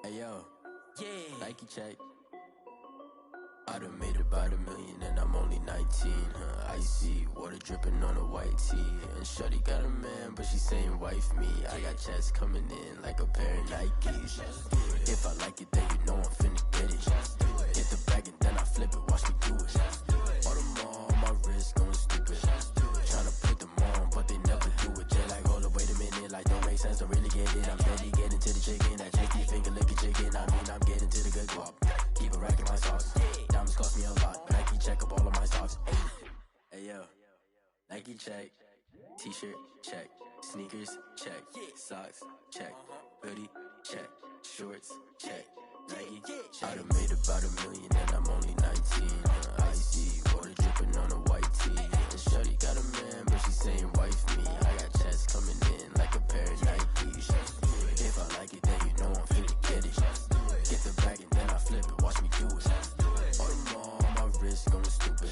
Hey yo, yeah, Nike check. I done made about $1 million and I'm only 19. Icy water dripping on a white tee. And shorty got a man, but she saying wife me. I got checks coming in like a pair of Nikes. If I like it, then you know I'm finna get it. Get the bag and then I flip it, watch me do it. All on my wrist going stupid. Tryna put them on, but they never do it. They like, hold up, wait a minute, like don't make sense, don't really get it. I'm steady getting to the chicken, that chicky finger licking chicken. I mean, I'm getting to the good guap. Keep a rack in my socks. Diamonds cost me a lot. Nike check up all of my socks. Hey yo, Nike check. T-shirt check. Sneakers check. Socks check. Hoodie check. Shorts check. Nike check. I done made about $1 million and I'm only 19. Icy water dripping on a white tee. And shorty got a man, but she saying wife me. I got checks coming in like a pair of Nikes. If I like it, then you know I'm finna get it. Get the bag and then I flip it, watch me do it. All them on my wrist going stupid.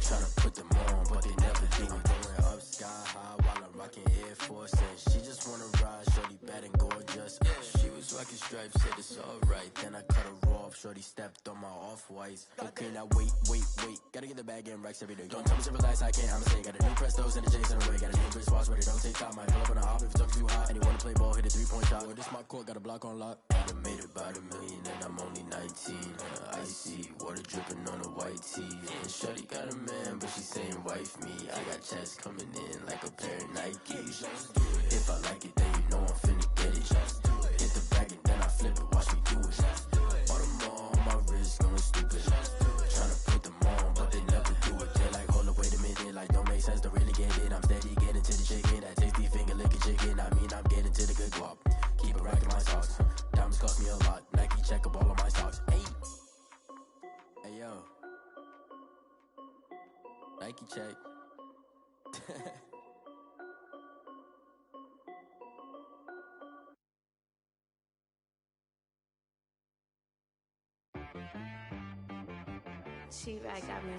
Tryna put them on, but they never do it. Going up sky high while I'm rocking Air Force. And she just wanna ride, shorty bad and gorgeous. She was rocking stripes, said it's alright. Then I cut her off, shorty stepped on my off-whites. Okay, now wait. Gotta get the bag and racks every day. Don't tell me to relax, I can't, I'ma say. Got a new Prestos and the J's in the way. Got a new Chris Watch, but it don't take time. Might pull up on a hop if it's up too hot. And you wanna play ball, hit a 3-point shot. Or this my court, got a block on lock. I done made about $1 million and I'm only 19. Icy water dripping on a white tee. And shorty got a man, but she saying wife me. I got checks coming in like a pair of Nikes. If I like it, then you know I'm finna get it. Get the bag and then I flip it, watch me do it. All them on my wrist going stupid. Tryna put them on, but they never do it. They're like, hold up, wait a minute, like don't make sense, don't really get it. I'm steady getting to the chicken, that tasty finger licking chicken. I mean, I'm getting to the good guap. Keep a rack in my socks. Diamonds cost me a lot. Nike check up all of my socks. Hey yo, Nike check. She-Rag got me.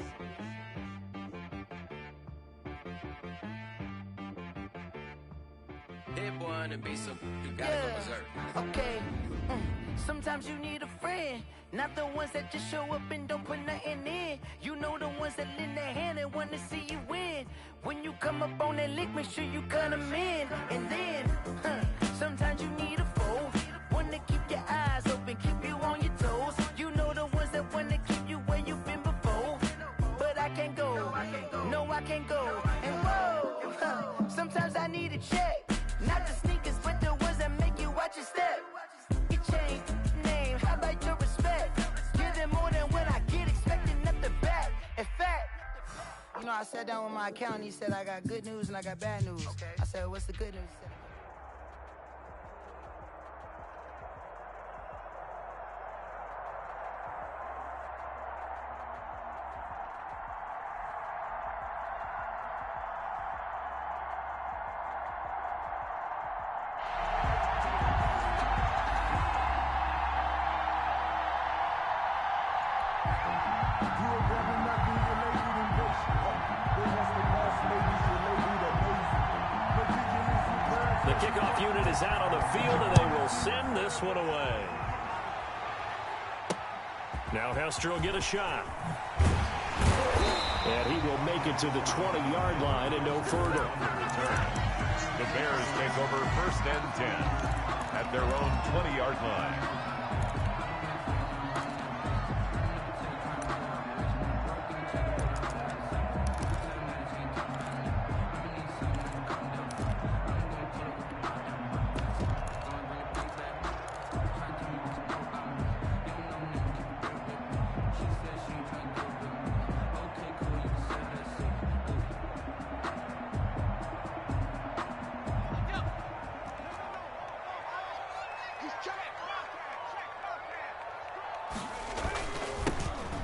Hit one and be some, you gotta go berserk. Okay. Sometimes you need a friend, not the ones that just show up and don't put nothing in. You know the ones that lend their hand and want to see you win. When you come up on that lick, make sure you cut them in. And then, sometimes you need a foe, one to keep your eyes open, keep you on your toes. You know the ones that want to keep you where you've been before. But I can't go, no I can't go. And whoa, sometimes I need a check. Not the sneakers, but the ones that make you watch your step. You change name, how about your respect? Give them more than what I get, expecting nothing back. In fact, you know, I sat down with my accountant, he said I got good news and I got bad news. Okay. I said, what's the good news? He said, The kickoff unit is out on the field, and they will send this one away. Now Hester will get a shot. And he will make it to the 20-yard line and no further. The Bears take over 1st and 10 at their own 20-yard line.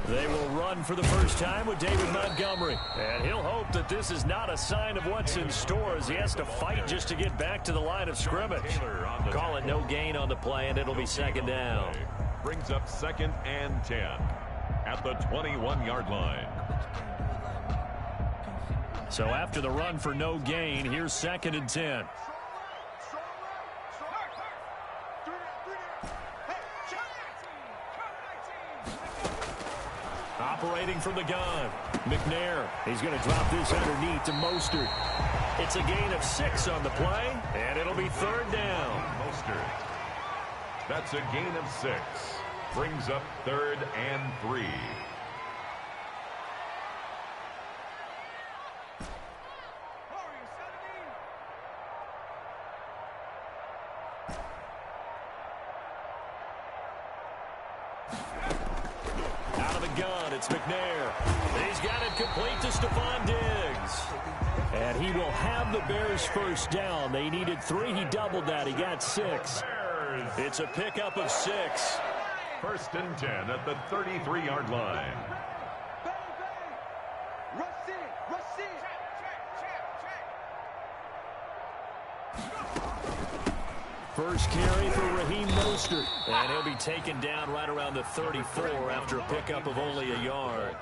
They will run for the first time with David Montgomery. And he'll hope that this is not a sign of what's in store as he has to fight just to get back to the line of scrimmage. Call it no gain on the play, and it'll be 2nd down. Brings up 2nd and 10 at the 21-yard line. So after the run for no gain, here's 2nd and 10. operating from the gun. McNair, he's going to drop this underneath to Mostert. It's a gain of 6 on the play, and it'll be 3rd down. Mostert. That's a gain of 6. Brings up 3rd and 3. Out of the gun, it's McNair. He's got it complete to Stephon Diggs. And he will have the Bears first down. They needed 3. He doubled that. He got 6. It's a pickup of 6. 1st and 10 at the 33-yard line. First carry for Raheem Mostert. And he'll be taken down right around the 34 after a pickup of only a yard.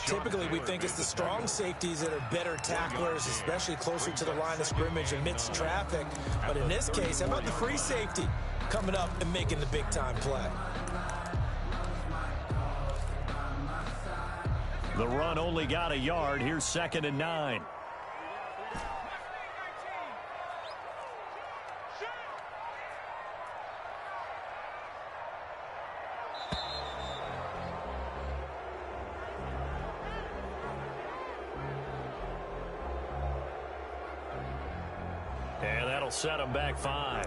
Typically, we think it's the strong safeties that are better tacklers, especially closer to the line of scrimmage amidst traffic. But in this case, how about the free safety coming up and making the big-time play? The run only got a yard. Here's 2nd and 9. And that'll set him back 5.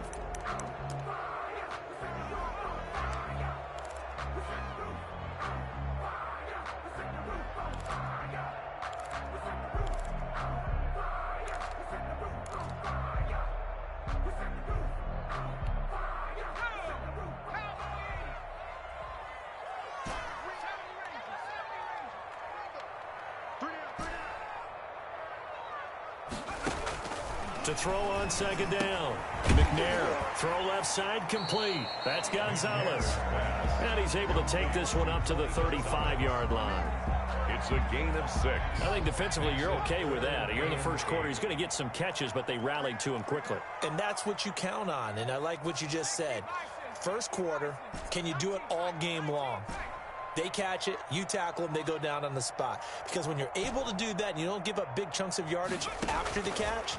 To throw on 2nd down. McNair, throw left side complete. That's Gonzalez. And he's able to take this one up to the 35-yard line. It's a gain of 6. I think defensively you're okay with that. Here in the first quarter, he's going to get some catches, but they rallied to him quickly. And that's what you count on, and I like what you just said. First quarter, can you do it all game long? They catch it, you tackle them, they go down on the spot. Because when you're able to do that and you don't give up big chunks of yardage after the catch,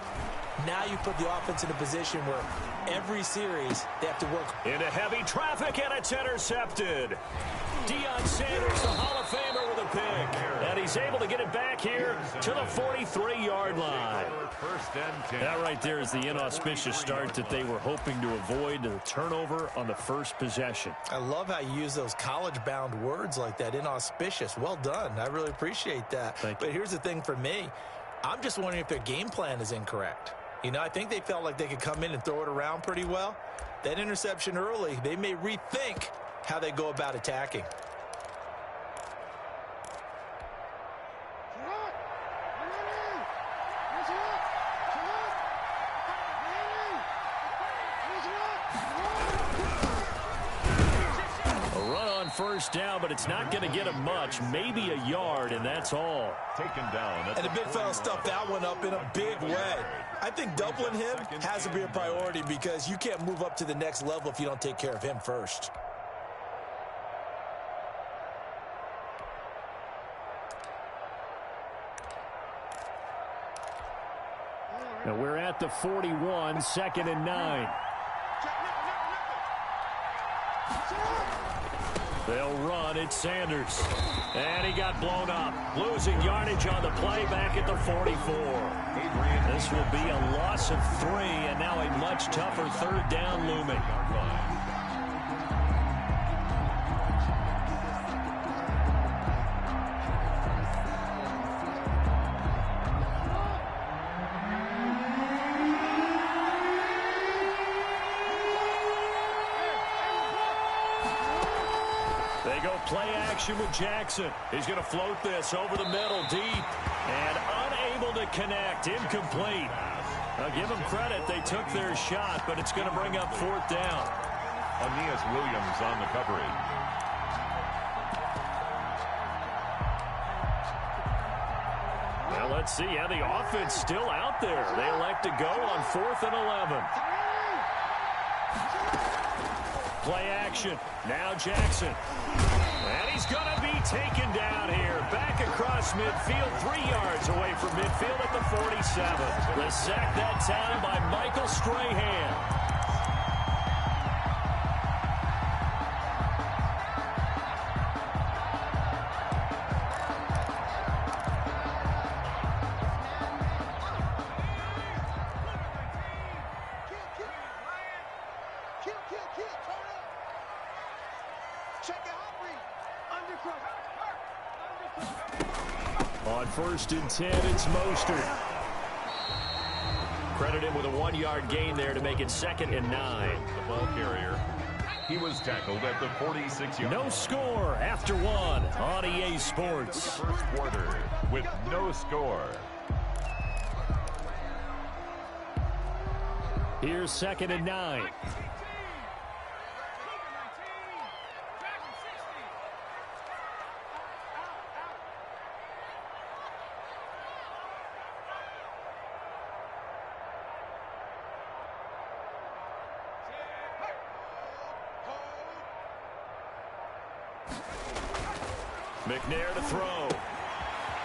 now you put the offense in a position where every series they have to work. Into heavy traffic, and it's intercepted. Deion Sanders, the Hall of Famer, with a pick. And he's able to get it back here to the 43-yard line. 1st and 10. That right there is the inauspicious start that they were hoping to avoid, the turnover on the first possession. I love how you use those college-bound words like that, inauspicious. Well done. I really appreciate that. Thank you. But here's the thing for me. I'm just wondering if their game plan is incorrect. You know, I think they felt like they could come in and throw it around pretty well. That interception early, they may rethink how they go about attacking. First down, but it's not going to get him much, maybe a yard, and that's all. Taken down. And the big fella stuffed that one up in a big way. I think doubling him has to be a priority because you can't move up to the next level if you don't take care of him first. Now we're at the 41, 2nd and 9. They'll run. It's Sanders. And he got blown up. Losing yardage on the play back at the 44. This will be a loss of 3, and now a much tougher 3rd down looming. They go play action with Jackson. He's going to float this over the middle deep and unable to connect. Incomplete. Now give them credit. They took their shot, but it's going to bring up 4th down. Aeneas Williams on the coverage. Well, let's see. Yeah, the offense still out there. They elect to go on 4th and 11. Play action. Now Jackson. And he's going to be taken down here. Back across midfield, 3 yards away from midfield at the 47. The sack that time by Michael Strahan. On 1st and 10, it's Mostert. Credit him with a 1-yard gain there to make it 2nd and 9. The ball carrier. He was tackled at the 46-yard. No score after 1 on EA Sports. First quarter with no score. Here's 2nd and 9. McNair to throw.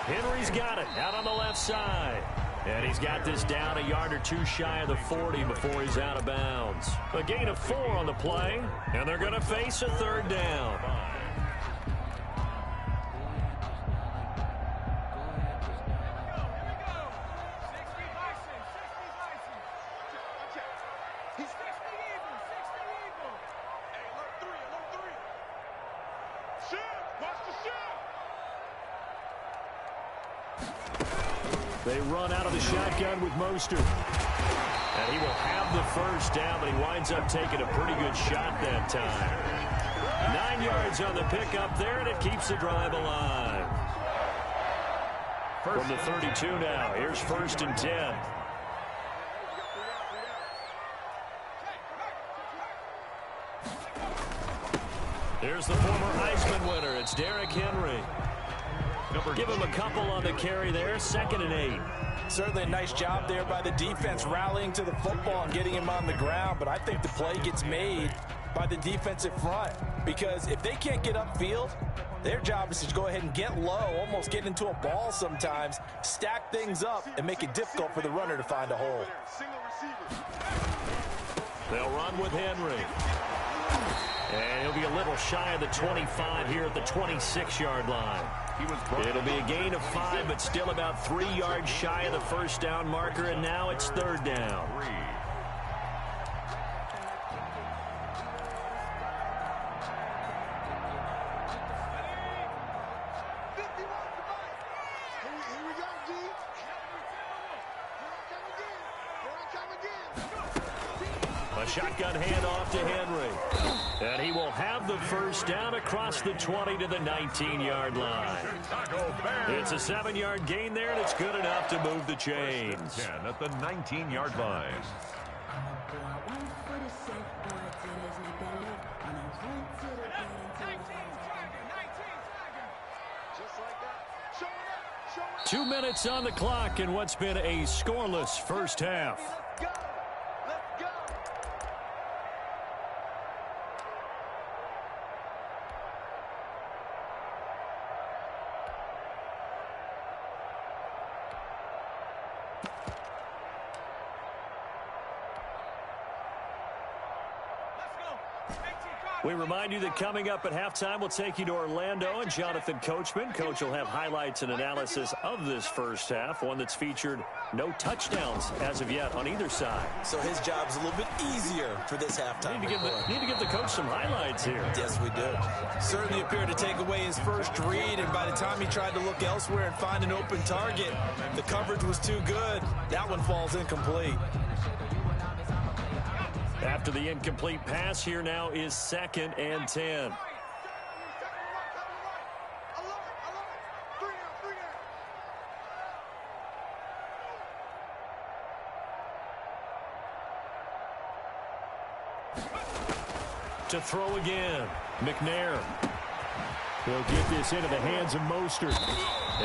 Henry's got it out on the left side. And he's got this down a yard or 2 shy of the 40 before he's out of bounds. A gain of 4 on the play, and they're going to face a 3rd down. They run out of the shotgun with Mostert. And he will have the 1st down, but he winds up taking a pretty good shot that time. 9 yards on the pickup there, and it keeps the drive alive. From the 32 now, here's 1st and 10. Here's the former Heisman winner. It's Derrick Henry. Give him a couple on the carry there. 2nd and 8. Certainly a nice job there by the defense rallying to the football and getting him on the ground. But I think the play gets made by the defensive front, because if they can't get upfield, their job is to go ahead and get low, almost get into a ball sometimes, stack things up, and make it difficult for the runner to find a hole. They'll run with Henry. And he'll be a little shy of the 25 here at the 26-yard line. It'll be a gain of 5, but still about 3 yards shy of the 1st down marker, and now it's 3rd down. A shotgun handoff to Henry. And he will have the 1st down across the 20 to the 19-yard line. It's a 7-yard gain there, and it's good enough to move the chains. 10 at the 19-yard line. Two minutes on the clock in what's been a scoreless first half. We remind you that coming up at halftime, we'll take you to Orlando and Jonathan Coachman. Coach will have highlights and analysis of this first half, one that's featured no touchdowns as of yet on either side. So his job's a little bit easier for this halftime. Need to give the coach some highlights here. Yes, we do. Certainly appeared to take away his first read, and by the time he tried to look elsewhere and find an open target, the coverage was too good. That one falls incomplete. After the incomplete pass, here now is 2nd and 10. To throw again, McNair. He'll get this into the hands of Mostert.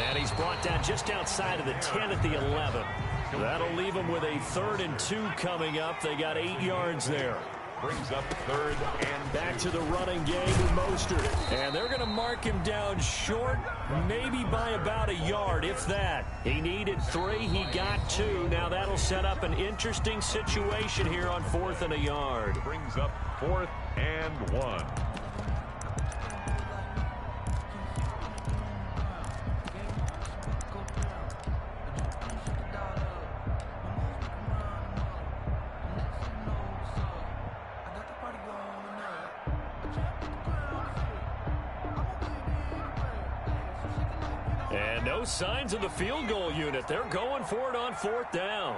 And he's brought down just outside of the 10 at the 11. That'll leave them with a 3rd and 2 coming up. They got 8 yards there. Brings up third and back to the running game with Mostert. And they're going to mark him down short, maybe by about a yard, if that. He needed 3. He got 2. Now that'll set up an interesting situation here on 4th and a yard. Brings up 4th and 1. And no signs of the field goal unit. They're going for it on 4th down.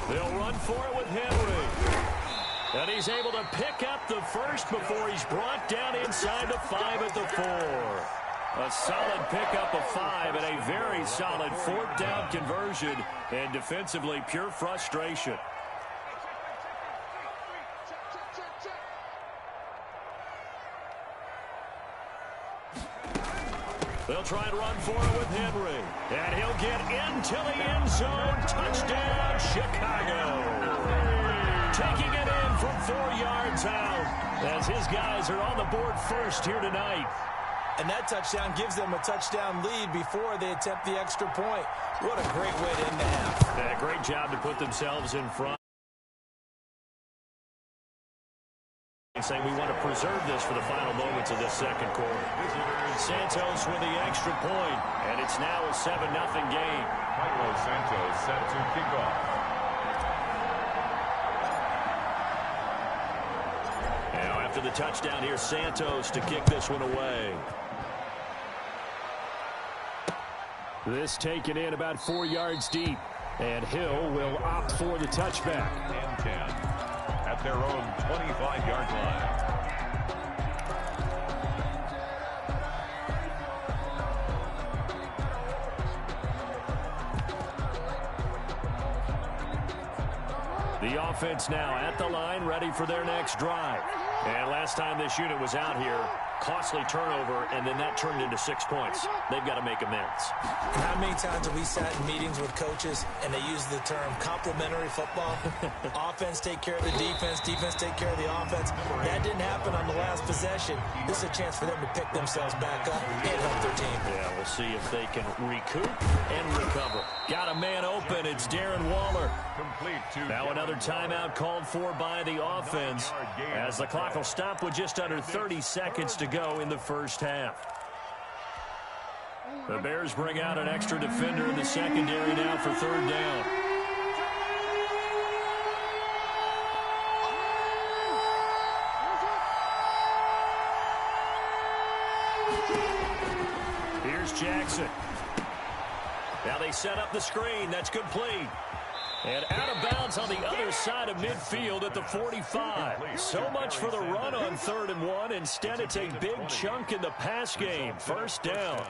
They'll run for it with Henry. And he's able to pick up the first before he's brought down inside the 5 at the 4. A solid pickup of 5 and a very solid 4th down conversion. And defensively, pure frustration. They'll try and run for it with Henry. And he'll get into the end zone. Touchdown, Chicago. Taking it in from 4 yards out as his guys are on the board first here tonight. And that touchdown gives them a touchdown lead before they attempt the extra point. What a great way to end the half. And a great job to put themselves in front. Saying we want to preserve this for the final moments of this second quarter. Santos with the extra point, and it's now a 7-0 game. Carlos Santos set to kick off. Now after the touchdown, here's Santos to kick this one away. This taken in about 4 yards deep, and Hill will opt for the touchback. And 10 at their own 25-yard line. The offense now at the line, ready for their next drive. And last time this unit was out here, costly turnover, and then that turned into 6 points. They've got to make amends. How many times have we sat in meetings with coaches and they use the term complementary football? Offense take care of the defense, defense take care of the offense. That didn't happen on the last possession. This is a chance for them to pick themselves back up and help their team. Yeah, we'll see if they can recoup and recover. Got a man open. It's Darren Waller. Now another timeout called for by the offense as the clock will stop with just under 30 seconds to go in the first half. The Bears bring out an extra defender in the secondary now for 3rd down. Here's Jackson. Now they set up the screen. That's complete. And out of bounds on the other side of midfield at the 45. So much for the run on 3rd and 1. Instead, it's a big chunk in the pass game. 1st down.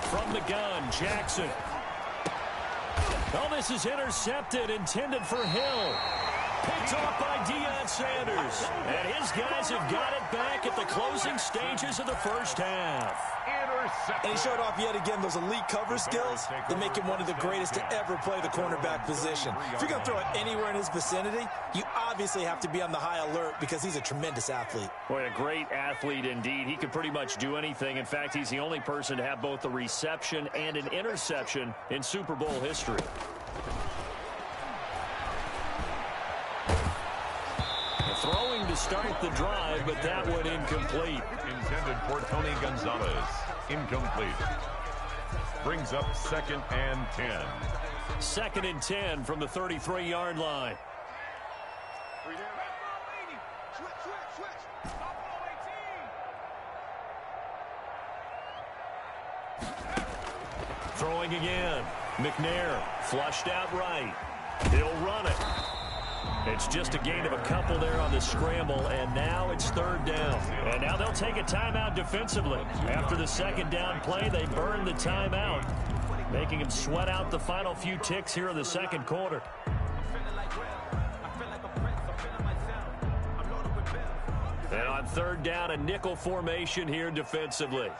From the gun, Jackson. Oh, this is intercepted, intended for Hill. Picked off by Deion Sanders. And his guys have got it back at the closing stages of the first half. And he showed off yet again those elite cover skills that make him one of the greatest to ever play the cornerback position. If you're going to throw it anywhere in his vicinity, you obviously have to be on the high alert because he's a tremendous athlete. Boy, a great athlete indeed. He can pretty much do anything. In fact, he's the only person to have both a reception and an interception in Super Bowl history. Throwing to start the drive, but that one incomplete. Intended for Tony Gonzalez. Incomplete. Brings up 2nd and 10. 2nd and 10 from the 33-yard line. Throwing again. McNair flushed out right. He'll run it. It's just a gain of a couple there on the scramble, and now it's 3rd down. And now they'll take a timeout defensively. After the 2nd down play, they burn the timeout, making them sweat out the final few ticks here in the second quarter. And on third down, a nickel formation here defensively.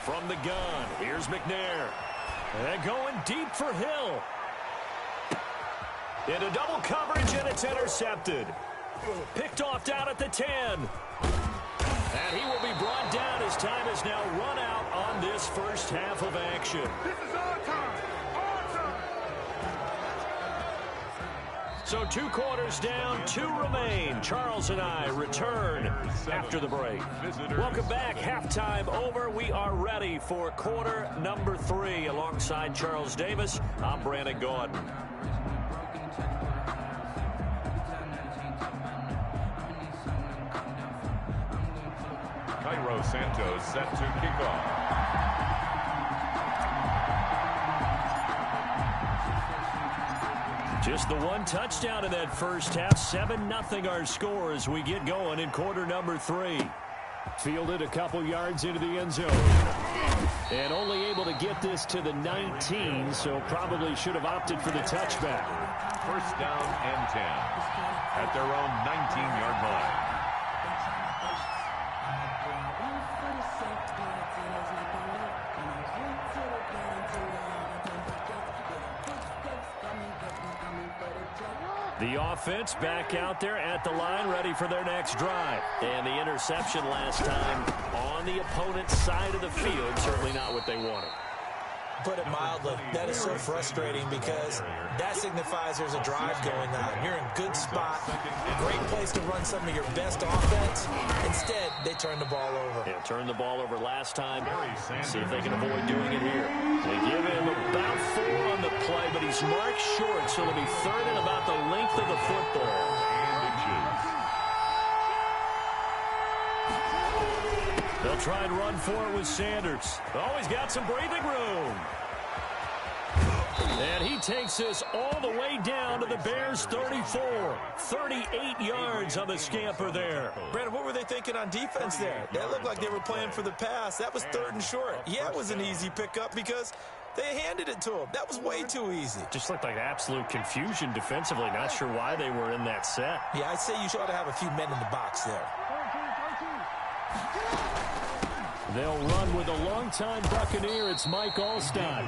From the gun, here's McNair. And going deep for Hill. Into double coverage, and it's intercepted. Picked off down at the 10. And he will be brought down as time has now run out on this first half of action. This is our time. Our time. So 2 quarters down, 2 remain. Charles and I return after the break. Welcome back. Halftime over. We are ready for quarter number 3. Alongside Charles Davis, I'm Brandon Gaudin. Cairo Santos set to kick off. Just the 1 touchdown in that first half. 7-0 our score as we get going in quarter number 3. Fielded a couple yards into the end zone. And only able to get this to the 19, so probably should have opted for the touchback. First down and 10 at their own 19-yard line. The offense back out there at the line, ready for their next drive. And the interception last time on the opponent's side of the field, certainly not what they wanted. Put it mildly, that is so frustrating because that signifies there's a drive going on. You're in a good spot, great place to run some of your best offense. Instead, they turn the ball over. Yeah, turned the ball over last time. See if they can avoid doing it here. They give him about 4 on the play, but he's marked short, so it'll be 3rd and about the length of the football. They'll try and run for it with Sanders. Oh, he's got some breathing room. And he takes this all the way down to the Bears' 34. 38 yards on the scamper there. Brandon, what were they thinking on defense there? That looked like they were playing for the pass. That was 3rd and short. Yeah, it was an easy pickup because they handed it to him. That was way too easy. Just looked like absolute confusion defensively. Not sure why they were in that set. Yeah, I'd say you ought to have a few men in the box there. They'll run with a longtime Buccaneer. It's Mike Alstott.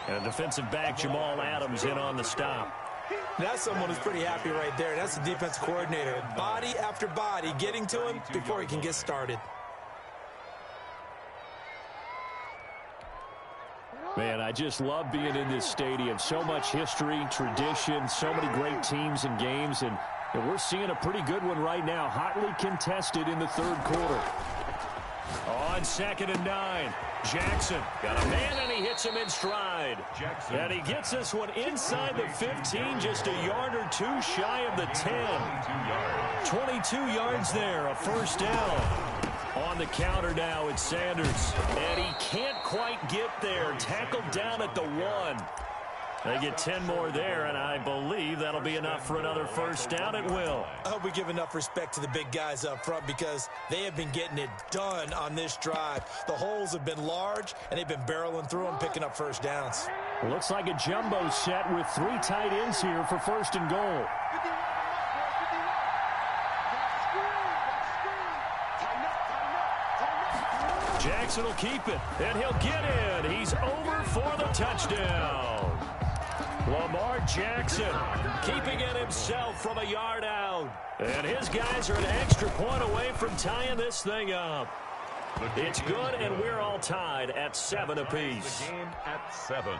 And defensive back Jamal Adams in on the stop. That's someone who's pretty happy right there. That's the defense coordinator. Body after body getting to him before he can get started. Man, I just love being in this stadium. So much history, tradition, so many great teams and games. And we're seeing a pretty good one right now. Hotly contested in the 3rd quarter. On 2nd and 9, Jackson got a man and he hits him in stride. And he gets this one inside the 15, just a yard or 2 shy of the 10. 22 yards there, a first down. On the counter now, it's Sanders. And he can't quite get there. Tackled down at the 1. They get 10 more there, and I believe that'll be enough for another first down. It will. I hope we give enough respect to the big guys up front because they have been getting it done on this drive. The holes have been large, and they've been barreling through them, picking up first downs. Looks like a jumbo set with 3 tight ends here for 1st and goal. Jackson will keep it, and he'll get in. He's over for the touchdown. Lamar Jackson keeping it himself from a yard out. And his guys are an extra point away from tying this thing up. It's good, and we're all tied at 7 apiece. The game at 7.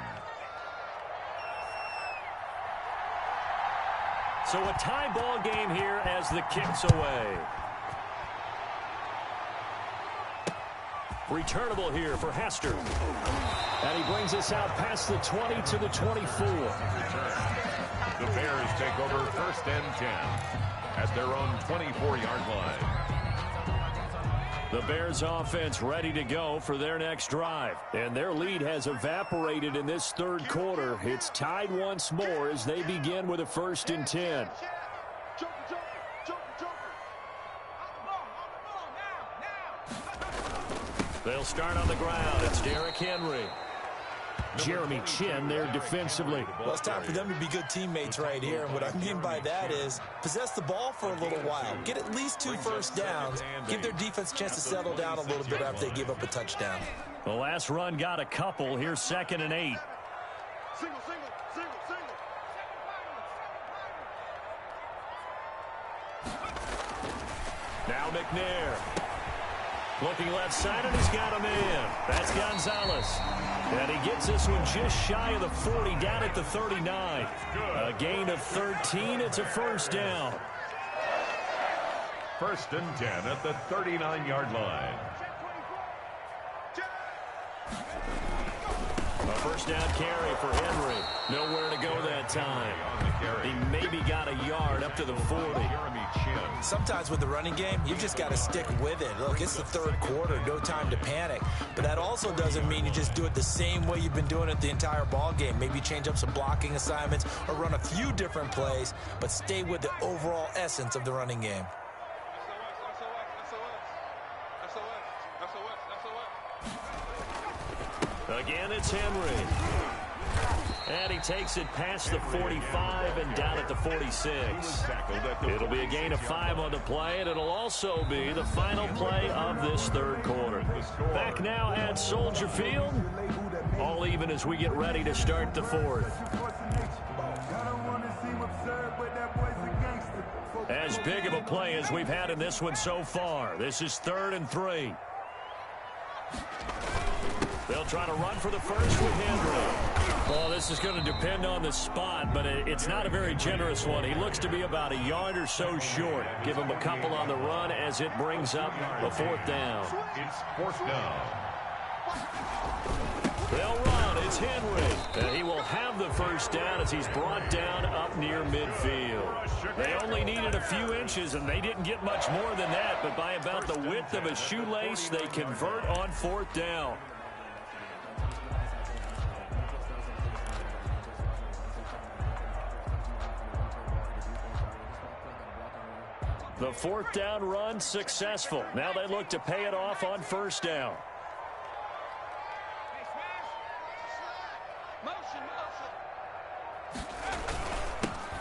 So a tie ball game here as the kick's away. Returnable here for Hester. And he brings us out past the 20 to the 24. The Bears take over 1st and 10 at their own 24-yard line. The Bears offense ready to go for their next drive. And their lead has evaporated in this 3rd quarter. It's tied once more as they begin with a 1st and 10. They'll start on the ground. It's Derrick Henry. Jeremy Chinn there defensively. Well, it's time for them to be good teammates right here. And what I mean by that is possess the ball for a little while. Get at least 2 first downs. Give their defense a chance to settle down a little bit after they give up a touchdown. The last run got a couple. Here's 2nd and 8. Now McNair. Looking left side, and he's got a man. That's Gonzalez. And he gets this one just shy of the 40, down at the 39. A gain of 13. It's a first down. 1st and 10 at the 39-yard line. A first down carry for Henry. Nowhere to go that time. He maybe got a yard up to the 40. Sometimes with the running game, you've just got to stick with it. Look, it's the 3rd quarter, no time to panic. But that also doesn't mean you just do it the same way you've been doing it the entire ball game. Maybe change up some blocking assignments or run a few different plays, but stay with the overall essence of the running game. Again, it's Henry. And he takes it past the 45 and down at the 46. It'll be a gain of 5 on the play, and it'll also be the final play of this 3rd quarter. Back now at Soldier Field. All even as we get ready to start the 4th. As big of a play as we've had in this one so far. This is 3rd and 3. They'll try to run for the first with Henry. Well, this is going to depend on the spot, but it's not a very generous one. He looks to be about a yard or so short. Give him a couple on the run as it brings up a 4th down. It's 4th down. They'll run. It's Henry. He will have the first down as he's brought down up near midfield. They only needed a few inches, and they didn't get much more than that, but by about the width of a shoelace, they convert on 4th down. The 4th down run successful. Now they look to pay it off on 1st down.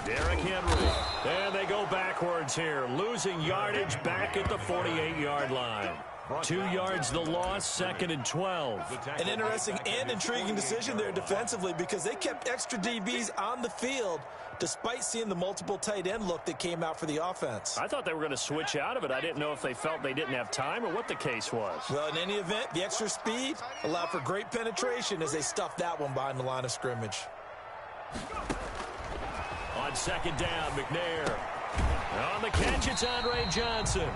Derrick Henry. And they go backwards here. Losing yardage back at the 48-yard line. 2 yards the loss, 2nd and 12. An interesting and intriguing decision there defensively because they kept extra DBs on the field despite seeing the multiple tight end look that came out for the offense. I thought they were going to switch out of it. I didn't know if they felt they didn't have time or what the case was. Well, in any event, the extra speed allowed for great penetration as they stuffed that one behind the line of scrimmage. On 2nd down, McNair. On the catch, it's Andre Johnson.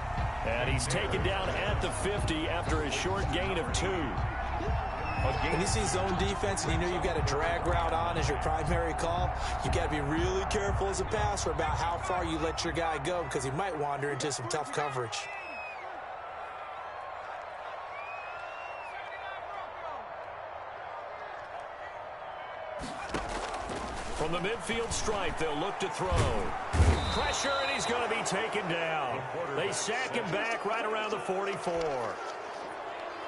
And he's taken down at the 50 after a short gain of 2. When you see zone defense and you know you've got a drag route on as your primary call, you got to be really careful as a passer about how far you let your guy go because he might wander into some tough coverage. From the midfield stripe, they'll look to throw. Pressure, and he's going to be taken down. They sack him back right around the 44.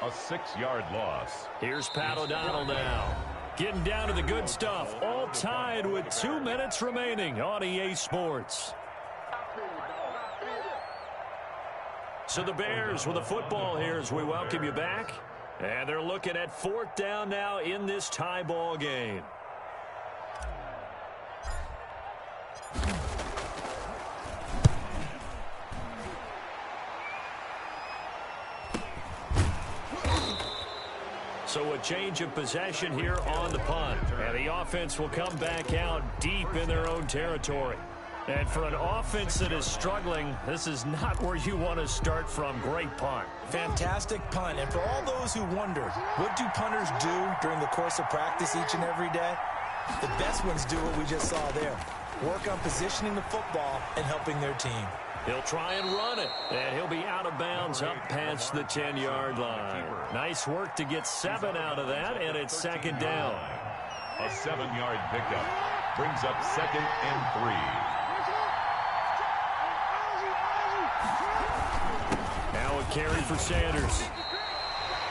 A 6-yard loss. Here's Pat O'Donnell now. Getting down to the good stuff. All tied with 2 minutes remaining on EA Sports. So the Bears with the football here as we welcome you back. And they're looking at 4th down now in this tie ball game. So a change of possession here on the punt. And the offense will come back out deep in their own territory. And for an offense that is struggling, this is not where you want to start from. Great punt. Fantastic punt. And for all those who wonder, what do punters do during the course of practice each and every day? The best ones do what we just saw there. Work on positioning the football and helping their team. He'll try and run it, and he'll be out of bounds up past the 10-yard line. Nice work to get 7 out of that, and it's 2nd down. A 7-yard pickup brings up 2nd and 3. Now a carry for Sanders.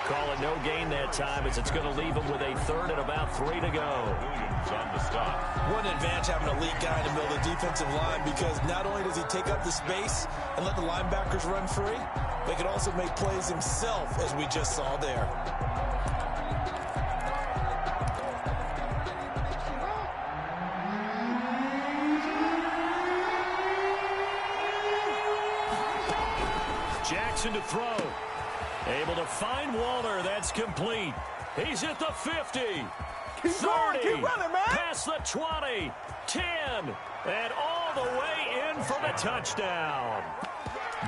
Call it no gain that time as it's going to leave him with a 3rd and about 3 to go. Williams on the stop. What an advantage having a elite guy in the middle of the defensive line, because not only does he take up the space and let the linebackers run free, but he can also make plays himself, as we just saw there. Jackson to throw. Able to find Waller. That's complete. He's at the 50. 30. Keep running, man. Past the 20. 10. And all the way in for the touchdown.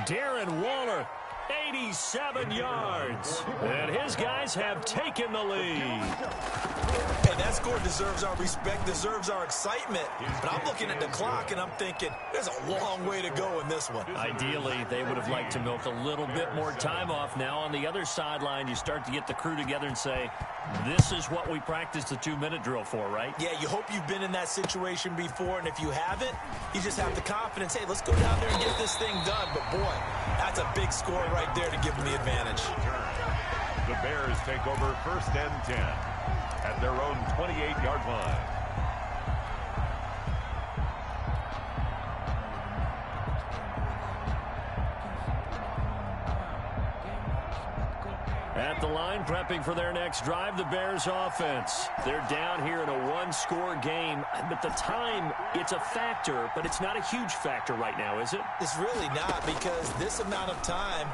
Darren Waller, 87 yards. And his guys have taken the lead. Hey, that score deserves our respect, deserves our excitement. But I'm looking at the clock, and I'm thinking, there's a long way to go in this one. Ideally, they would have liked to milk a little bit more time off. Now on the other sideline, you start to get the crew together and say, this is what we practiced the 2-minute drill for, right? Yeah, you hope you've been in that situation before, and if you haven't, you just have the confidence, hey, let's go down there and get this thing done. But, boy, that's a big score right there to give them the advantage. The Bears take over 1st and 10 at their own 28-yard line. At the line, prepping for their next drive, the Bears offense. They're down here in a 1-score game, but the time, it's a factor, but it's not a huge factor right now, is it? It's really not, because this amount of time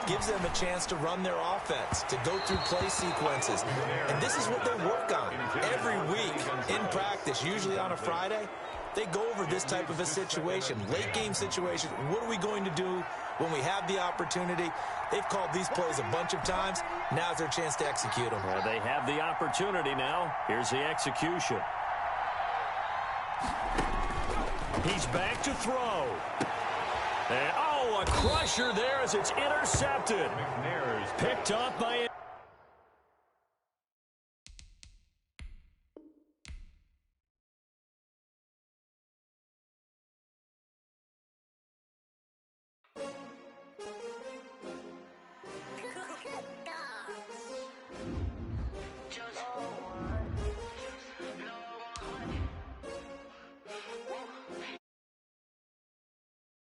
gives them a chance to run their offense, to go through play sequences. And this is what they work on every week in practice, usually on a Friday. They go over this type of a situation, late game situation. What are we going to do when we have the opportunity? They've called these plays a bunch of times. Now's their chance to execute them. Well, they have the opportunity now. Here's the execution. He's back to throw. And, oh, a crusher there as it's intercepted. McNair's Picked up by